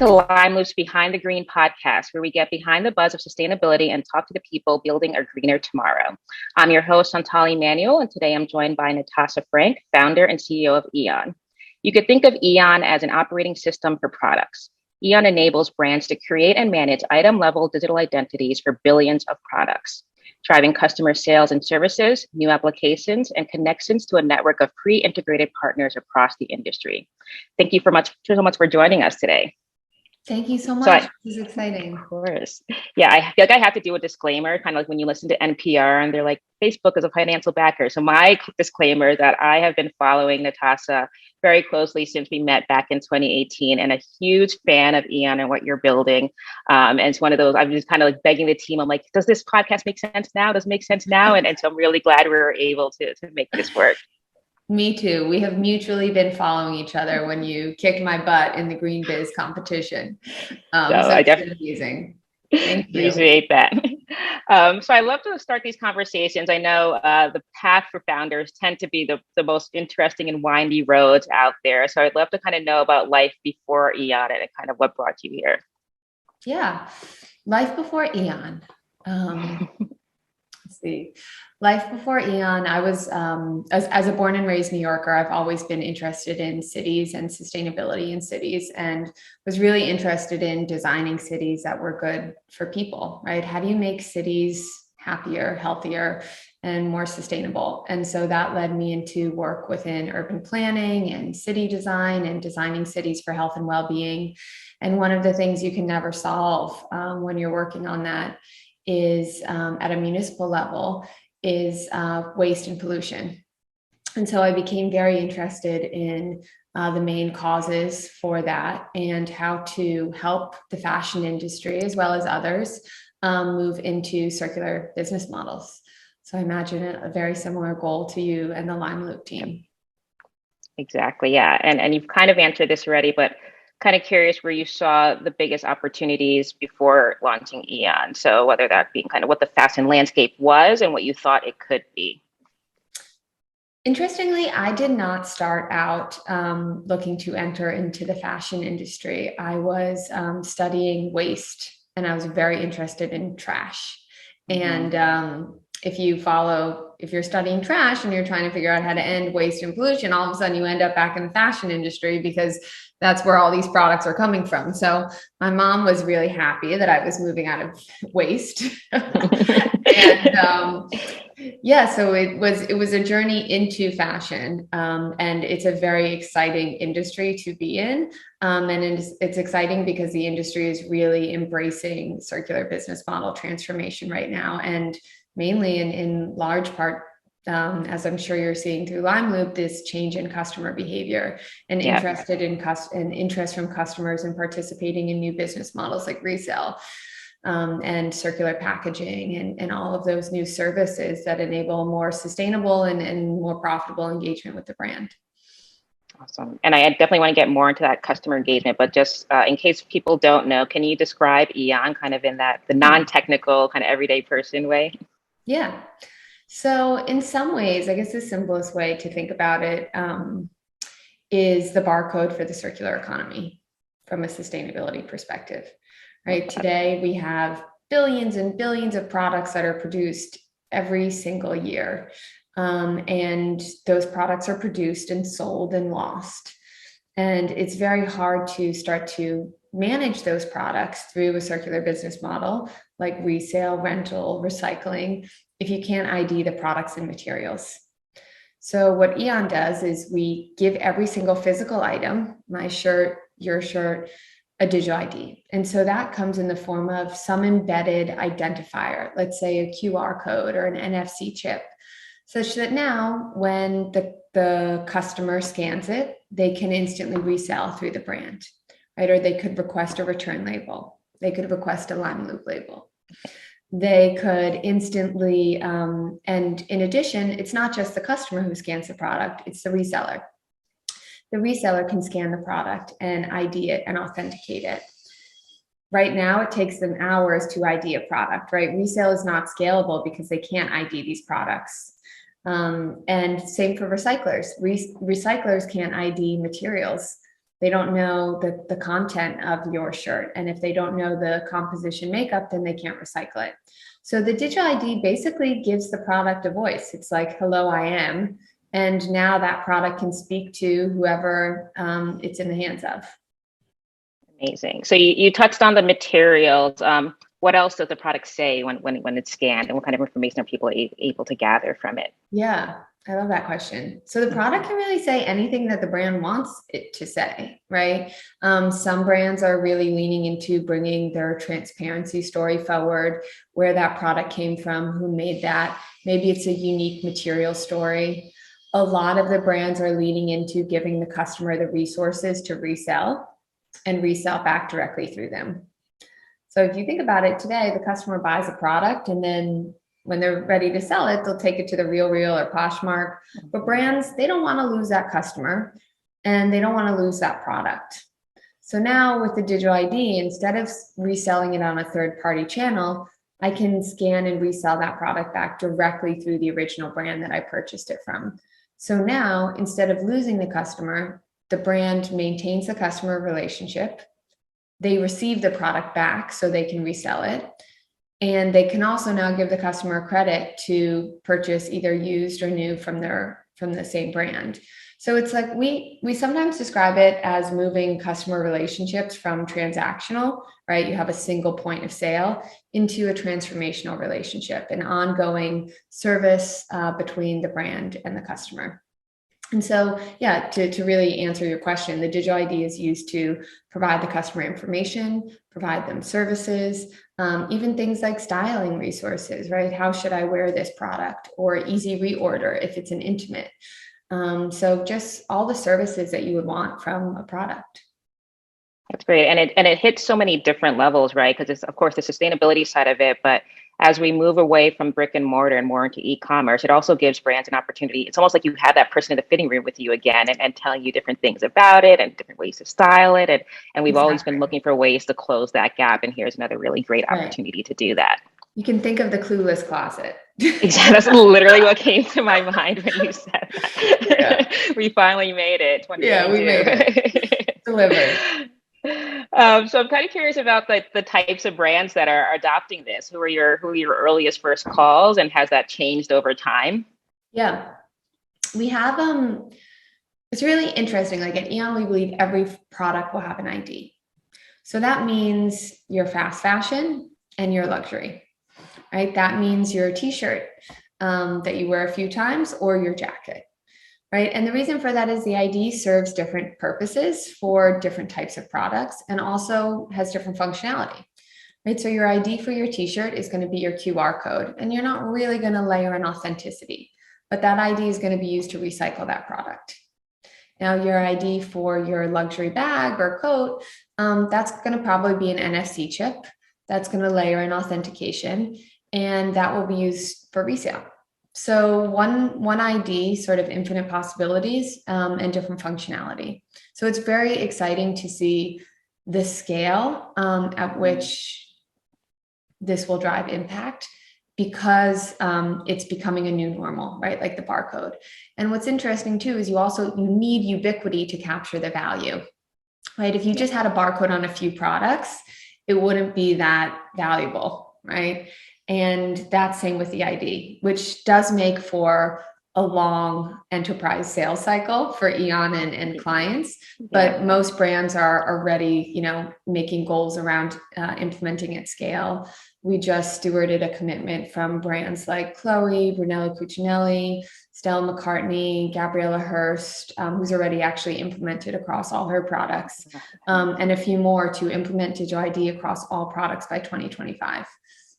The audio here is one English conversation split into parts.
to Limeloop's Behind the Green podcast, where we get behind the buzz of sustainability and talk to the people building a greener tomorrow. I'm your host, Chantal Emmanuel, and today I'm joined by Natasha Franck, founder and CEO of EON. You could think of EON as an operating system for products. EON enables brands to create and manage item-level digital identities for billions of products, driving customer sales and services, new applications, and connections to a network of pre-integrated partners across the industry. Thank you so much for joining us today. Thank you so much. This is exciting. Of course. Yeah, I feel like I have to do a disclaimer, kind of like when you listen to NPR and they're like, Facebook is a financial backer. So my disclaimer that I have been following Natasha very closely since we met back in 2018 and a huge fan of EON and what you're building. And it's one of those, I'm just kind of like begging the team. I'm like, does this podcast make sense now? Does it make sense now? And so I'm really glad we were able to make this work. Me too. We have mutually been following each other when you kicked my butt in the Green Biz competition. So it's been amazing. Thank you. Appreciate that. So I love to start these conversations. I know the path for founders tend to be the most interesting and windy roads out there. So I'd love to kind of know about life before EON and kind of what brought you here. Yeah, life before EON. Let's see. Life before EON, I was, as a born and raised New Yorker, I've always been interested in cities and sustainability in cities, and was really interested in designing cities that were good for people, right? How do you make cities happier, healthier, and more sustainable? And so that led me into work within urban planning and city design and designing cities for health and well-being. And one of the things you can never solve when you're working on that is at a municipal level is waste and pollution. And so I became very interested in the main causes for that and how to help the fashion industry as well as others move into circular business models. So I imagine a very similar goal to you and the Limeloop team. Exactly, yeah. And you've kind of answered this already, but kind of curious where you saw the biggest opportunities before launching EON. So whether that being kind of what the fashion landscape was and what you thought it could be. Interestingly, I did not start out looking to enter into the fashion industry. I was studying waste and I was very interested in trash. Mm-hmm. And if you're studying trash and you're trying to figure out how to end waste and pollution, all of a sudden you end up back in the fashion industry because that's where all these products are coming from. So my mom was really happy that I was moving out of waste. And so it was a journey into fashion. And it's a very exciting industry to be in. And it's exciting because the industry is really embracing circular business model transformation right now. And mainly in large part, as I'm sure you're seeing through Limeloop, this change in customer behavior and interest from customers in participating in new business models like resale and circular packaging and all of those new services that enable more sustainable and more profitable engagement with the brand. Awesome. And I definitely want to get more into that customer engagement, but just in case people don't know, can you describe EON kind of in the non-technical kind of everyday person way? Yeah. So in some ways, I guess the simplest way to think about it is the barcode for the circular economy from a sustainability perspective, right? Today, we have billions and billions of products that are produced every single year. And those products are produced and sold and lost. And it's very hard to start to manage those products through a circular business model like resale, rental, recycling, if you can't ID the products and materials. So what EON does is we give every single physical item, my shirt, your shirt, a digital ID. And so that comes in the form of some embedded identifier, let's say a QR code or an NFC chip, such that now when the customer scans it, they can instantly resell through the brand, right? Or they could request a return label. They could request a Limeloop label. They could instantly, and in addition, it's not just the customer who scans the product, it's the reseller. The reseller can scan the product and ID it and authenticate it. Right now, it takes them hours to ID a product, right? Resale is not scalable because they can't ID these products. And same for recyclers. Recyclers can't ID materials. They don't know the content of your shirt. And if they don't know the composition makeup, then they can't recycle it. So the digital ID basically gives the product a voice. It's like, hello, I am. And now that product can speak to whoever it's in the hands of. Amazing. So you touched on the materials. What else does the product say when it's scanned, and what kind of information are people able to gather from it? Yeah, I love that question. So the product can really say anything that the brand wants it to say, right? Some brands are really leaning into bringing their transparency story forward, where that product came from, who made that. Maybe it's a unique material story. A lot of the brands are leaning into giving the customer the resources to resell and resell back directly through them. So if you think about it today, the customer buys a product and then when they're ready to sell it, they'll take it to the Real Real or Poshmark. But brands, they don't want to lose that customer and they don't want to lose that product. So now with the digital ID, instead of reselling it on a third-party channel, I can scan and resell that product back directly through the original brand that I purchased it from. So now, instead of losing the customer, the brand maintains the customer relationship. They receive the product back so they can resell it. And they can also now give the customer credit to purchase either used or new from the same brand. So it's like we sometimes describe it as moving customer relationships from transactional, right? You have a single point of sale into a transformational relationship, an ongoing service between the brand and the customer. And so, yeah, to really answer your question, the digital ID is used to provide the customer information, provide them services, even things like styling resources, right? How should I wear this product? Or easy reorder if it's an intimate. So just all the services that you would want from a product. That's great. And it hits so many different levels, right? Because it's, of course, the sustainability side of it, but as we move away from brick and mortar and more into e-commerce, it also gives brands an opportunity. It's almost like you have that person in the fitting room with you again and telling you different things about it and different ways to style it. And we've always been looking for ways to close that gap. And here's another really great opportunity to do that. You can think of the clueless closet. Exactly. That's literally what came to my mind when you said that. Yeah. We finally made it. Yeah, we made it. Delivered. So I'm kind of curious about the types of brands that are adopting this. Who are your earliest first calls, and has that changed over time? Yeah, we have it's really interesting. Like at EON, we believe every product will have an ID. So that means your fast fashion and your luxury, right? That means your t-shirt that you wear a few times or your jacket. Right. And the reason for that is the ID serves different purposes for different types of products and also has different functionality. Right. So your ID for your t-shirt is going to be your QR code, and you're not really going to layer in authenticity, but that ID is going to be used to recycle that product. Now, your ID for your luxury bag or coat, that's going to probably be an NFC chip. That's going to layer in authentication, and that will be used for resale. So one ID, sort of infinite possibilities and different functionality. So it's very exciting to see the scale at which this will drive impact, because it's becoming a new normal, right? Like the barcode. And what's interesting too is you need ubiquity to capture the value, right? If you just had a barcode on a few products, it wouldn't be that valuable, right? And that's same with the ID, which does make for a long enterprise sales cycle for EON and clients. But most brands are already, making goals around implementing at scale. We just stewarded a commitment from brands like Chloe, Brunello Cucinelli, Stella McCartney, Gabriella Hearst, who's already actually implemented across all her products, and a few more to implement digital ID across all products by 2025.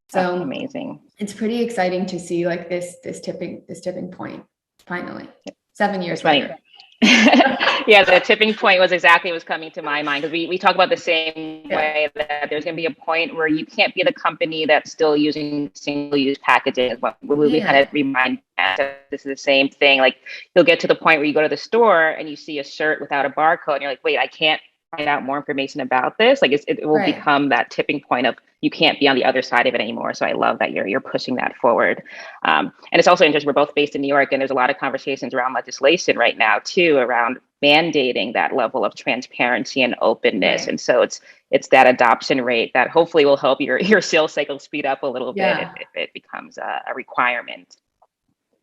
So that's amazing. It's pretty exciting to see like this tipping point finally 7 years later. Yeah, the tipping point was exactly what's coming to my mind, because we talk about the same way that there's going to be a point where you can't be the company that's still using single-use packaging. We kind of remind that this is the same thing. Like you'll get to the point where you go to the store and you see a shirt without a barcode, and you're like, wait, I can't find out more information about this, like it will Right. become that tipping point of you can't be on the other side of it anymore. So I love that you're pushing that forward. And it's also interesting. We're both based in New York, and there's a lot of conversations around legislation right now too, around mandating that level of transparency and openness. Right. And so it's that adoption rate that hopefully will help your sales cycle speed up a little bit Yeah. if it becomes a requirement.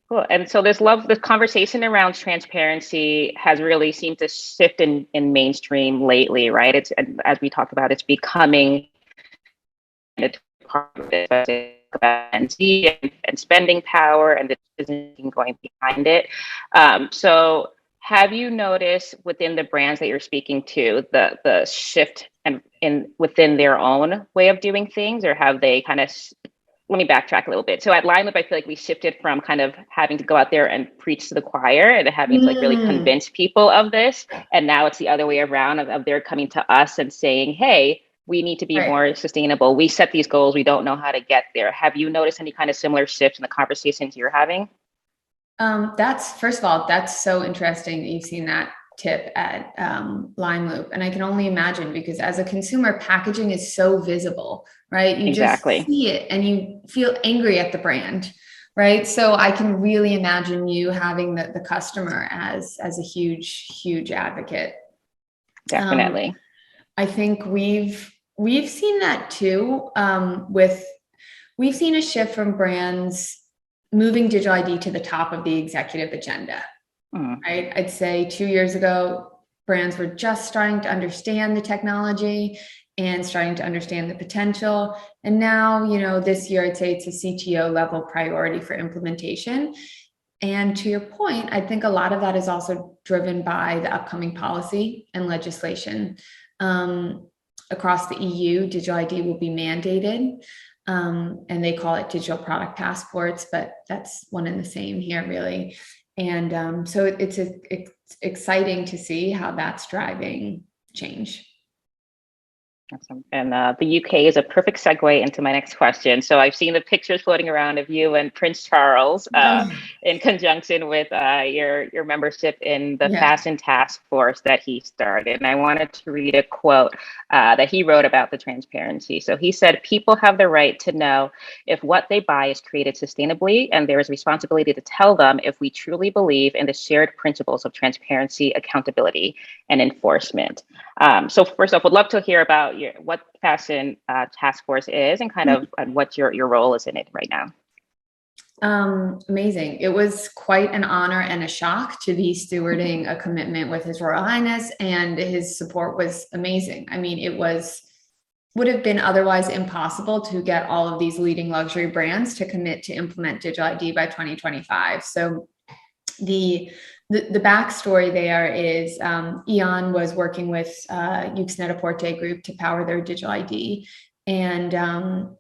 Cool. And so this conversation around transparency has really seemed to shift in mainstream lately, right? It's, as we talked about, it's becoming a part of it, and spending power and the decision going behind it. So have you noticed within the brands that you're speaking to the shift and in within their own way of doing things, or have they kind of, let me backtrack a little bit. So at Line I feel like we shifted from kind of having to go out there and preach to the choir and having to like really Mm. convince people of this. And now it's the other way around of they're coming to us and saying, hey, we need to be Right. more sustainable. We set these goals. We don't know how to get there. Have you noticed any kind of similar shifts in the conversations you're having? That's first of all, that's so interesting that you've seen that tip at Lime Loop. And I can only imagine because as a consumer, packaging is so visible, right? You just Exactly. see it and you feel angry at the brand, right? So I can really imagine you having the customer as a huge advocate. Um, Definitely. I think we've seen that too. We've seen a shift from brands moving digital ID to the top of the executive agenda, Mm. right? I'd say 2 years ago, brands were just starting to understand the technology and starting to understand the potential. And now, this year, I'd say it's a CTO level priority for implementation. And to your point, I think a lot of that is also driven by the upcoming policy and legislation. Across the EU, digital ID will be mandated. And they call it digital product passports, but that's one and the same here, really. And so it's exciting to see how that's driving change. Awesome. And the UK is a perfect segue into my next question. So I've seen the pictures floating around of you and Prince Charles Oh, in conjunction with your membership in the yeah. Fashion Task Force that he started. And I wanted to read a quote that he wrote about the transparency. So he said, "People have the right to know if what they buy is created sustainably, and there is a responsibility to tell them if we truly believe in the shared principles of transparency, accountability, and enforcement." So first off, would love to hear about what Fashion Task Force is and kind of and what your role is in it right now. Amazing. It was quite an honor and a shock to be stewarding a commitment with His Royal Highness, and his support was amazing. I mean, would have been otherwise impossible to get all of these leading luxury brands to commit to implement digital ID by 2025. So the backstory there is EON was working with Yoox Net-a-Porter Group to power their digital ID. And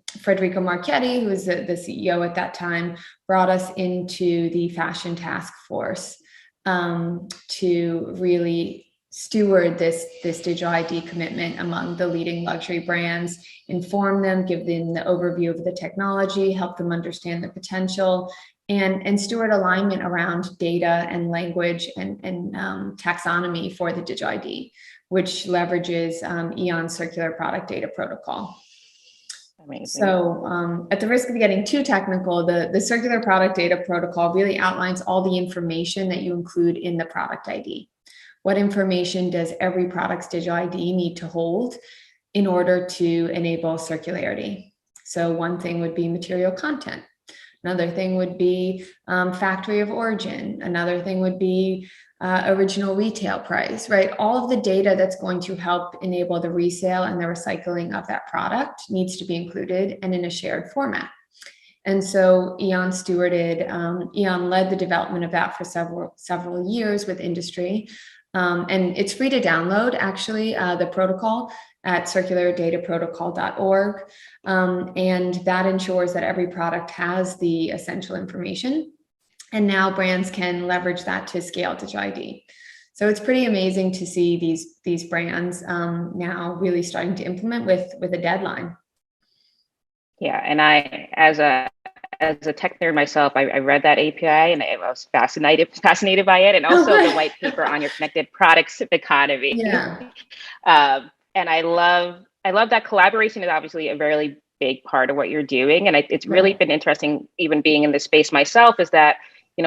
Federico Marchetti, who was the CEO at that time, brought us into the Fashion Task Force to really steward this digital ID commitment among the leading luxury brands, inform them, give them the overview of the technology, help them understand the potential, and steward alignment around data and language and taxonomy for the digital ID, which leverages EON's circular product data protocol. Amazing. So at the risk of getting too technical, the circular product data protocol really outlines all the information that you include in the product ID. What information does every product's digital ID need to hold in order to enable circularity? So one thing would be material content. Another thing would be factory of origin. Another thing would be original retail price, right? All of the data that's going to help enable the resale and the recycling of that product needs to be included and in a shared format. And so EON EON led the development of that for several years with industry. And it's free to download, actually, the protocol at circulardataprotocol.org. And that ensures that every product has the essential information. And now brands can leverage that to scale digital ID. So it's pretty amazing to see these brands now really starting to implement with a deadline. Yeah, and I, as as a tech nerd myself, I read that API and I was fascinated by it, and also the white paper on your connected products economy. Yeah. And I love that collaboration is obviously a very big part of what you're doing, and it's really Right. been interesting, even being in this space myself, is that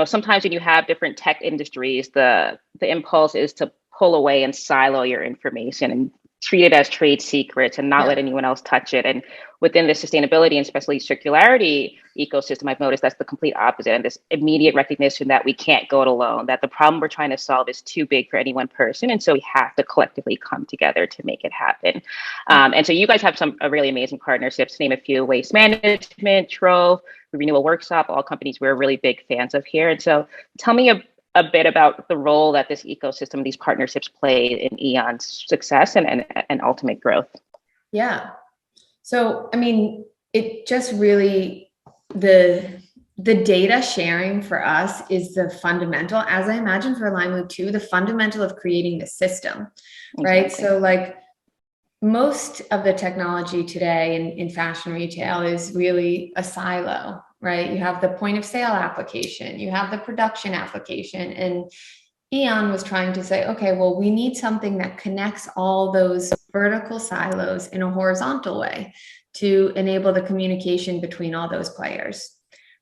sometimes when you have different tech industries, the impulse is to pull away and silo your information and treat it as trade secrets and not let Yeah. anyone else touch it. And within the sustainability and especially circularity ecosystem, I've noticed that's the complete opposite. And this immediate recognition that we can't go it alone, that the problem we're trying to solve is too big for any one person. And so we have to collectively come together to make it happen. Yeah. And so you guys have some really amazing partnerships, to name a few: Waste Management, Trove, Renewal Workshop, all companies we're really big fans of here. And so tell me a bit about the role that this ecosystem, these partnerships play in EON's success and ultimate growth. Yeah. So, I mean, it just really, the data sharing for us is the fundamental, as I imagine for Lime Loop too, the fundamental of creating the system, right? Exactly. So like most of the technology today in fashion retail is really a silo, right? You have the point of sale application, you have the production application, and EON was trying to say, okay, well, we need something that connects all those vertical silos in a horizontal way to enable the communication between all those players,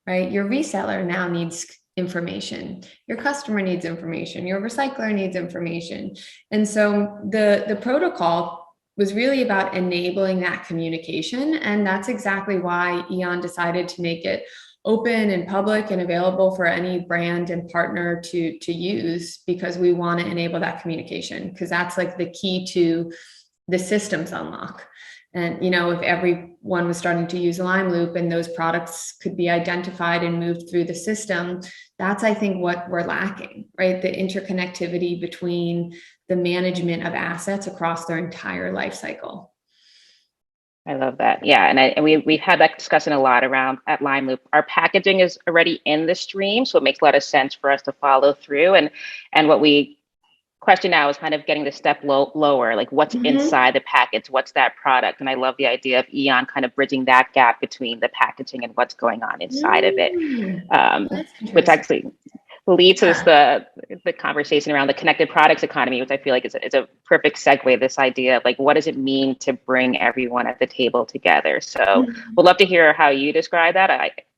right? Your reseller now needs information, your customer needs information, your recycler needs information. And so the protocol was really about enabling that communication. And that's exactly why EON decided to make it open and public and available for any brand and partner to use, because we want to enable that communication, because that's like the key to the systems unlock. And if everyone was starting to use Lime Loop and those products could be identified and moved through the system, that's, I think, what we're lacking, right? The interconnectivity between the management of assets across their entire life cycle. I love that. Yeah, and we've had that discussion a lot around at Lime Loop. Our packaging is already in the stream, so it makes a lot of sense for us to follow through. And what we question now is kind of getting the step lower, like what's inside the package, what's that product. And I love the idea of EON kind of bridging that gap between the packaging and what's going on inside of it, That's which interesting. actually leads us Yeah. the conversation around the connected products economy, which I feel like is a perfect segue. This idea of like, what does it mean to bring everyone at the table together? So we'd love to hear how you describe that.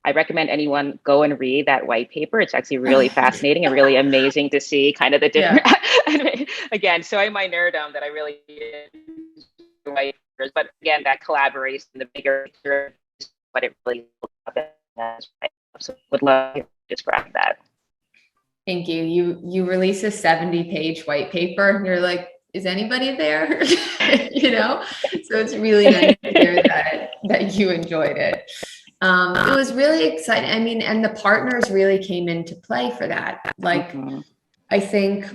I recommend anyone go and read that white paper. It's actually really fascinating and really amazing to see kind of the different, Yeah. again, showing my nerdom that I really enjoy white papers. But again, that collaboration, the bigger picture, is what it really is. So would love to describe that. Thank you. You release a 70-page white paper and you're like, is anybody there? So it's really nice to hear that you enjoyed it. It was really exciting. I mean, and the partners really came into play for that. Like, I think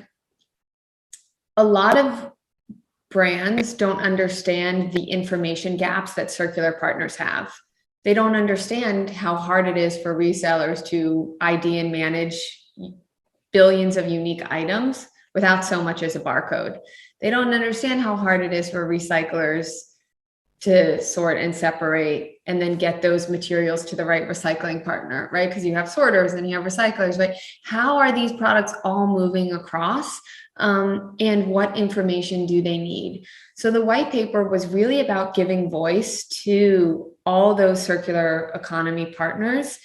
a lot of brands don't understand the information gaps that circular partners have. They don't understand how hard it is for resellers to ID and manage billions of unique items without so much as a barcode. They don't understand how hard it is for recyclers to sort and separate and then get those materials to the right recycling partner, right? Because you have sorters and you have recyclers, right? How are these products all moving across? And what information do they need? So the white paper was really about giving voice to all those circular economy partners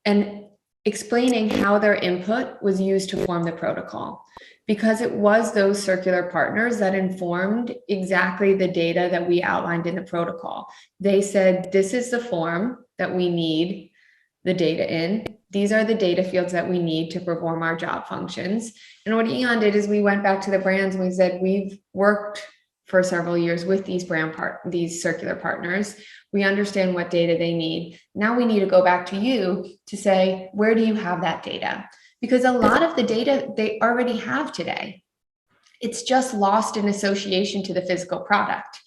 and explaining how their input was used to form the protocol, because it was those circular partners that informed exactly the data that we outlined in the protocol. They said, this is the form that we need the data in. These are the data fields that we need to perform our job functions. And what EON did is we went back to the brands and we said, we've worked for several years with these circular partners. We understand what data they need. Now we need to go back to you to say, where do you have that data? Because a lot of the data they already have today, it's just lost in association to the physical product,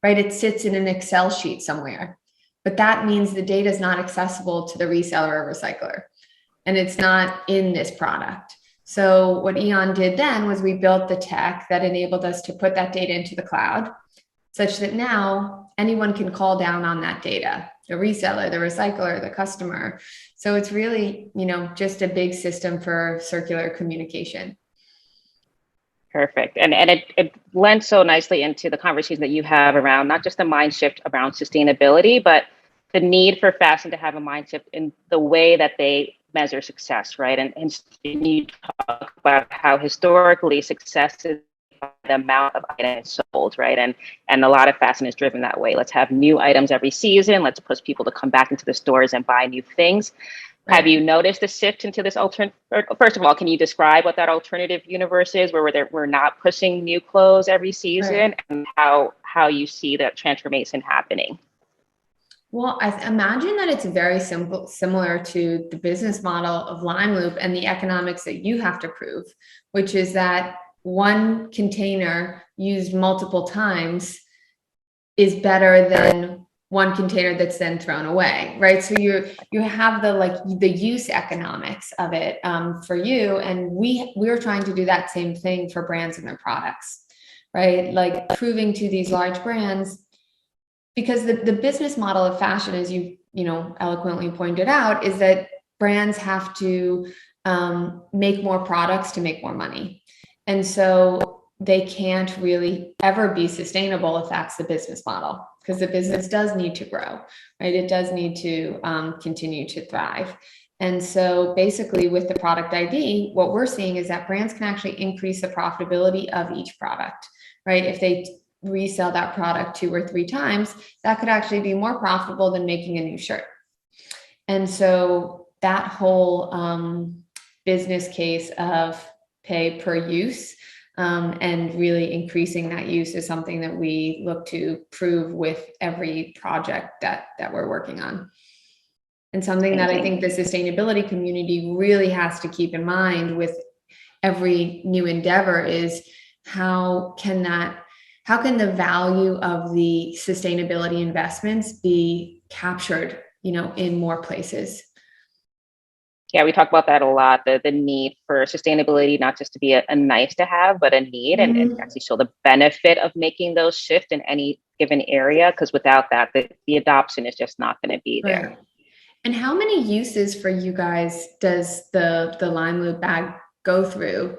right? It sits in an Excel sheet somewhere, but that means the data is not accessible to the reseller or recycler, and it's not in this product. So what EON did then was we built the tech that enabled us to put that data into the cloud, such that now anyone can call down on that data. the reseller, the recycler, the customer. So it's really, just a big system for circular communication. Perfect. And it lends so nicely into the conversation that you have around not just the mind shift around sustainability, but the need for fashion to have a mind shift in the way that they measure success, right? And you talk about how historically success is the amount of items sold, right? And a lot of fashion is driven that way. Let's have new items every season. Let's push people to come back into the stores and buy new things. Right. Have you noticed a shift into this alternative? First of all, can you describe what that alternative universe is, where we're not pushing new clothes every season, right, and how you see that transformation happening? Well, I imagine that it's very similar to the business model of Lime Loop and the economics that you have to prove, which is that one container used multiple times is better than one container that's then thrown away, right? So you have the use economics of it for you, and we're trying to do that same thing for brands and their products, right? Like proving to these large brands, because the business model of fashion, as you eloquently pointed out, is that brands have to make more products to make more money. And so they can't really ever be sustainable if that's the business model, because the business does need to grow, right? It does need to continue to thrive. And so basically with the product ID, what we're seeing is that brands can actually increase the profitability of each product, right? If they resell that product 2 or 3 times, that could actually be more profitable than making a new shirt. And so that whole business case of pay per use and really increasing that use is something that we look to prove with every project that we're working on. And something that I think the sustainability community really has to keep in mind with every new endeavor is how can the value of the sustainability investments be captured, in more places? Yeah, we talk about that a lot, the need for sustainability, not just to be a nice to have, but a need, mm-hmm, and actually show the benefit of making those shifts in any given area, because without that, the adoption is just not going to be there. Right. And how many uses for you guys does the Lime Loop bag go through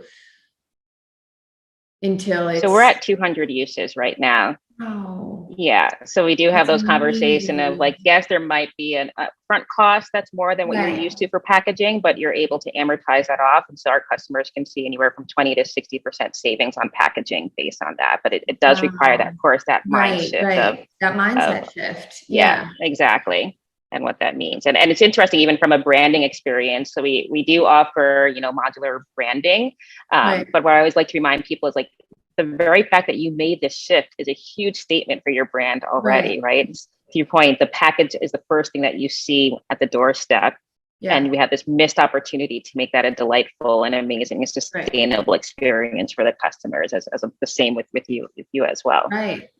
until it's... So we're at 200 uses right now. Oh, yeah. So we do have those conversations of like, yes, there might be an upfront cost that's more than what you're used to for packaging, but you're able to amortize that off. And so our customers can see anywhere from 20 to 60% savings on packaging based on that. But it does require that, of course, that mind shift. That mindset shift. Yeah, exactly. And what that means. And it's interesting, even from a branding experience. So we do offer, modular branding. But what I always like to remind people is like, the very fact that you made this shift is a huge statement for your brand already, right? To your point, the package is the first thing that you see at the doorstep. Yeah. And we have this missed opportunity to make that a delightful and amazing and sustainable experience for the customers, as the same with you as well. Right.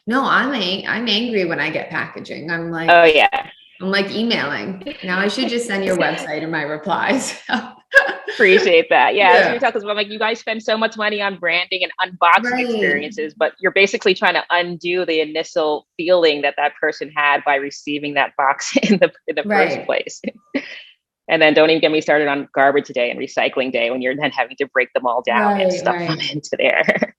No, I'm angry when I get packaging. I'm like, oh yeah. I'm like emailing. Now I should just send your website in my replies. Appreciate that. Yeah. So we talk about like, you guys spend so much money on branding and unboxing experiences, but you're basically trying to undo the initial feeling that person had by receiving that box in the first place. And then don't even get me started on garbage day and recycling day when you're then having to break them all down and stuff them into there.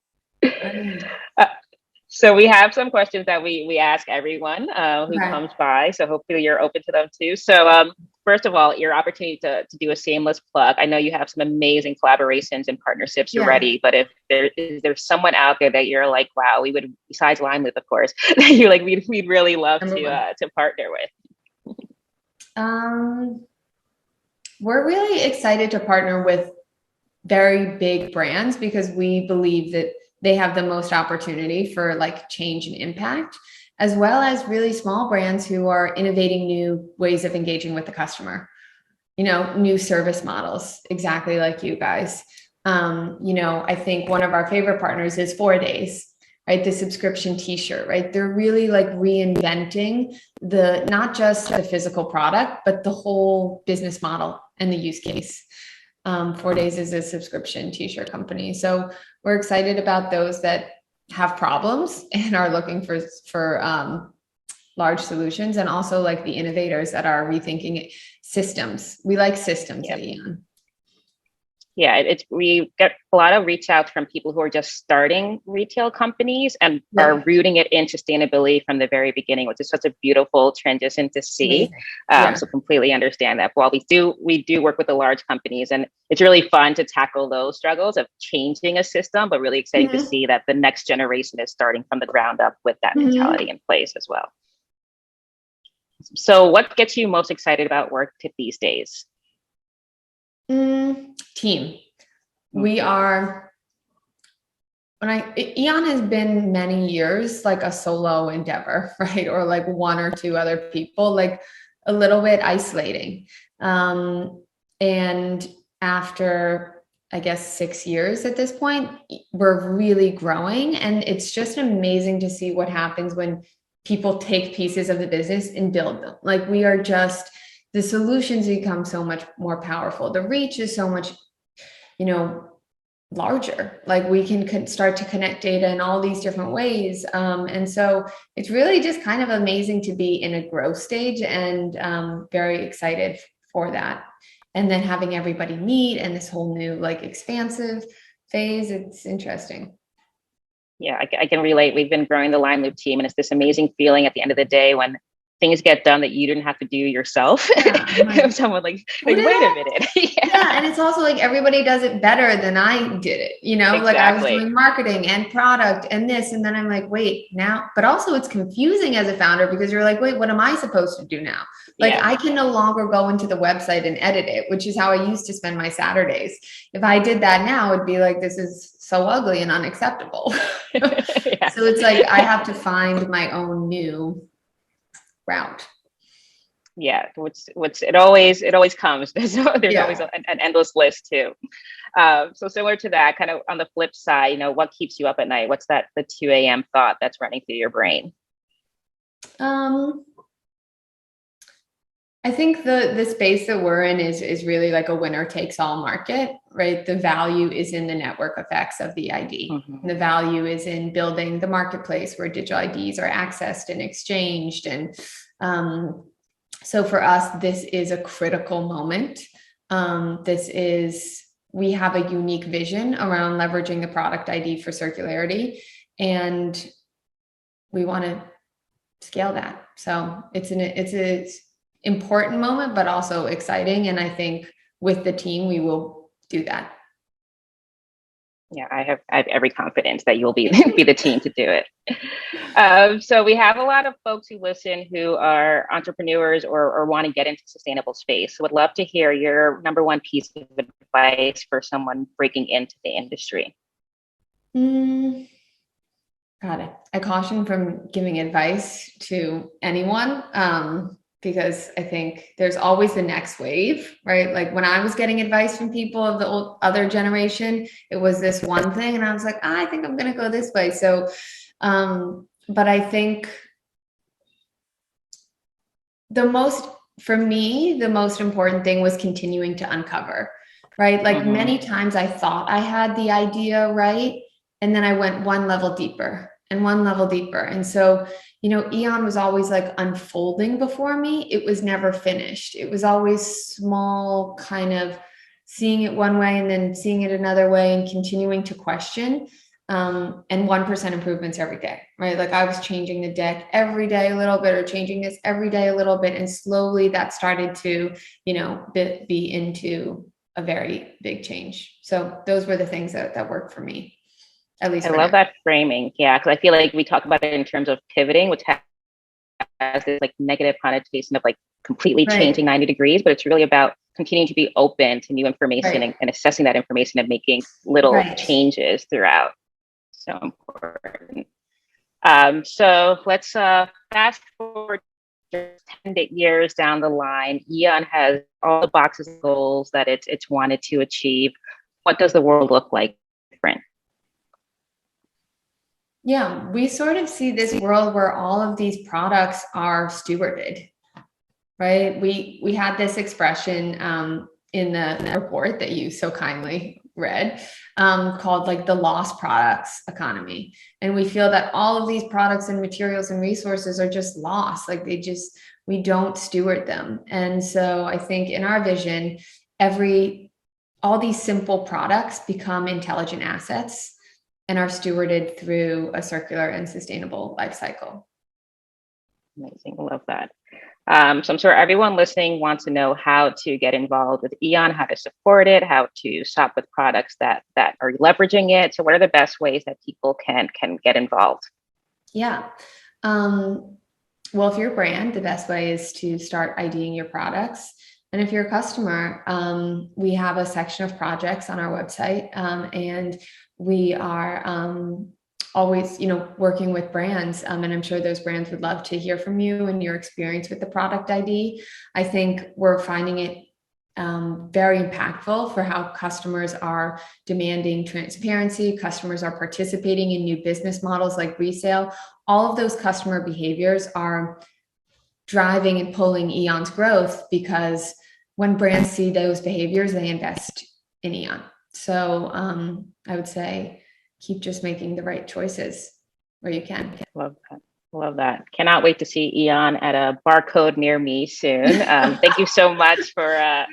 So we have some questions that we ask everyone who comes by. So hopefully you're open to them too. So first of all, your opportunity to do a shameless plug. I know you have some amazing collaborations and partnerships already, but if there's someone out there that you're like, wow, we would, besides Lime Loop, of course, that you're like, we'd really love to partner with. We're really excited to partner with very big brands because we believe that they have the most opportunity for like change and impact, as well as really small brands who are innovating new ways of engaging with the customer, new service models, exactly like you guys. I think one of our favorite partners is 4 Days, right? The subscription t-shirt, right? They're really like reinventing not just the physical product, but the whole business model and the use case. 4 Days is a subscription t-shirt company. So we're excited about those that have problems and are looking for large solutions, and also like the innovators that are rethinking systems. We like systems at EON. Yeah, we get a lot of reach outs from people who are just starting retail companies and are rooting it in sustainability from the very beginning, which is such a beautiful transition to see. So completely understand that. While we do work with the large companies, and it's really fun to tackle those struggles of changing a system, but really exciting to see that the next generation is starting from the ground up with that mentality in place as well. So what gets you most excited about work these days? Team. We are, EON has been many years like a solo endeavor, right? Or like one or two other people, like a little bit isolating. And after, I guess, 6 years at this point, we're really growing. And it's just amazing to see what happens when people take pieces of the business and build them. Like we are just, the solutions become so much more powerful. The reach is so much, larger. Like we can start to connect data in all these different ways. And so it's really just kind of amazing to be in a growth stage, and very excited for that. And then having everybody meet and this whole new like expansive phase, it's interesting. Yeah, I can relate. We've been growing the Line Loop team, and it's this amazing feeling at the end of the day when things get done that you didn't have to do yourself. Like, someone like wait a minute. Yeah, and it's also like everybody does it better than I did it. Exactly. Like I was doing marketing and product and this, and then I'm like, wait, now, but also it's confusing as a founder because you're like, wait, what am I supposed to do now? Like I can no longer go into the website and edit it, which is how I used to spend my Saturdays. If I did that now, it'd be like, this is so ugly and unacceptable. So it's like I have to find my own new route. Yeah, it always comes. There's always an endless list too. So similar to that, kind of on the flip side, what keeps you up at night? What's the 2 a.m. thought that's running through your brain? I think the space that we're in is really like a winner takes all market, right? The value is in the network effects of the ID. The value is in building the marketplace where digital IDs are accessed and exchanged. And so for us, this is a critical moment. We have a unique vision around leveraging the product ID for circularity, and we want to scale that. So it's an important moment, but also exciting. And I think with the team, we will do that. Yeah, I have every confidence that you'll be the team to do it. So we have a lot of folks who listen who are entrepreneurs or want to get into sustainable space. So would love to hear your number one piece of advice for someone breaking into the industry. Got it. I caution from giving advice to anyone. Because I think there's always the next wave, right? Like when I was getting advice from people of the other generation, it was this one thing. And I was like, I think I'm going to go this way. So, but I think for me, the most important thing was continuing to uncover, right? Like many times I thought I had the idea right. And then I went one level deeper and one level deeper. And so, EON was always like unfolding before me. It was never finished. It was always small, kind of seeing it one way and then seeing it another way and continuing to question. And 1% improvements every day, right? Like I was changing the deck every day a little bit, or changing this every day a little bit. And slowly that started to, be into a very big change. So those were the things that worked for me. At least I love that framing. Yeah, because I feel like we talk about it in terms of pivoting, which has this like negative connotation of like completely changing 90 degrees, but it's really about continuing to be open to new information and assessing that information and making little changes throughout. So important. So let's fast forward just 10 years down the line. EON has all the boxes of goals that it's wanted to achieve. What does the world look like different? Yeah, we sort of see this world where all of these products are stewarded, right? We had this expression in the report that you so kindly read, called like the lost products economy. And we feel that all of these products and materials and resources are just lost. Like we don't steward them. And so I think in our vision, all these simple products become intelligent assets and are stewarded through a circular and sustainable life cycle. Amazing. I love that. So I'm sure everyone listening wants to know how to get involved with EON, how to support it, how to shop with products that are leveraging it. So what are the best ways that people can get involved? Yeah. Well, if you're a brand, the best way is to start IDing your products. And if you're a customer, we have a section of projects on our website, and we are always, working with brands. And I'm sure those brands would love to hear from you and your experience with the product ID. I think we're finding it very impactful for how customers are demanding transparency. Customers are participating in new business models like resale. All of those customer behaviors are driving and pulling EON's growth, because when brands see those behaviors, they invest in EON. So I would say keep just making the right choices where you can. Love that. Love that. Cannot wait to see EON at a barcode near me soon. Thank you so much for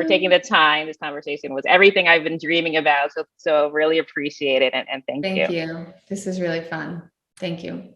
taking the time. This conversation was everything I've been dreaming about. So really appreciate it. And thank you. Thank you. This is really fun. Thank you.